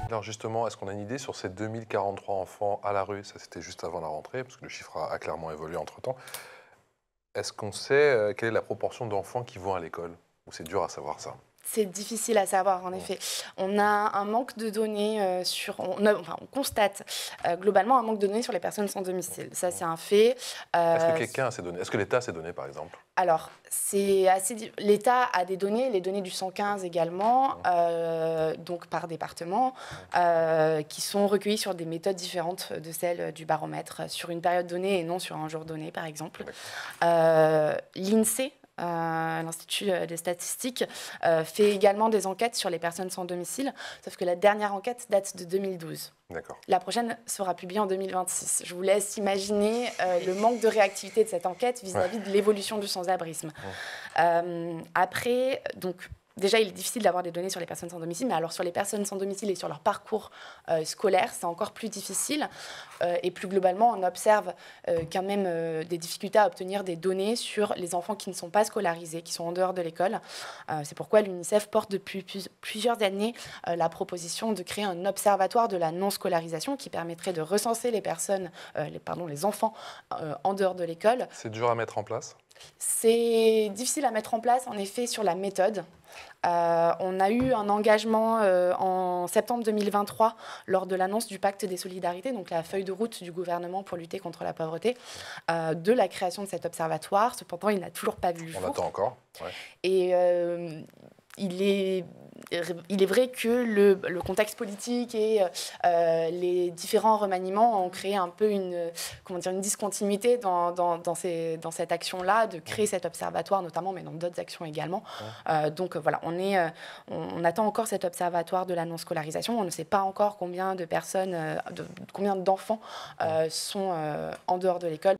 Alors justement, est-ce qu'on a une idée sur ces 2043 enfants à la rue? Ça, c'était juste avant la rentrée, parce que le chiffre a clairement évolué entre-temps. Est-ce qu'on sait quelle est la proportion d'enfants qui vont à l'école? Ou c'est dur à savoir ça? C'est difficile à savoir, en Mmh. effet. On a un manque de données on constate globalement un manque de données sur les personnes sans domicile. Ça, c'est un fait. Est-ce que Euh, quelqu'un a ces données? Est-ce que l'État a ces données, par exemple? alors, c'est l'État a des données, les données du 115 également, Mmh. donc par département, qui sont recueillies sur des méthodes différentes de celles du baromètre, sur une période donnée et non sur un jour donné, par exemple. L'INSEE, l'Institut des statistiques, fait également des enquêtes sur les personnes sans domicile, sauf que la dernière enquête date de 2012. D'accord. La prochaine sera publiée en 2026. Je vous laisse imaginer le manque de réactivité de cette enquête vis-à-vis de l'évolution du sans-abrisme. Après, donc, déjà, il est difficile d'avoir des données sur les personnes sans domicile, mais alors sur les personnes sans domicile et sur leur parcours scolaire, c'est encore plus difficile. Et plus globalement, on observe quand même des difficultés à obtenir des données sur les enfants qui ne sont pas scolarisés, qui sont en dehors de l'école. C'est pourquoi l'UNICEF porte depuis plusieurs années la proposition de créer un observatoire de la non-scolarisation qui permettrait de recenser les personnes, les enfants en dehors de l'école. C'est dur à mettre en place? C'est difficile à mettre en place, en effet, sur la méthode. On a eu un engagement en septembre 2023 lors de l'annonce du pacte des solidarités, donc la feuille de route du gouvernement pour lutter contre la pauvreté, de la création de cet observatoire. Cependant, il n'a toujours pas vu le On jour. attend encore? Ouais. Et il est vrai que le contexte politique et les différents remaniements ont créé un peu une discontinuité dans cette action-là, de créer cet observatoire notamment, mais dans d'autres actions également. Donc voilà, on attend encore cet observatoire de la non-scolarisation. On ne sait pas encore combien de personnes, combien d'enfants sont en dehors de l'école.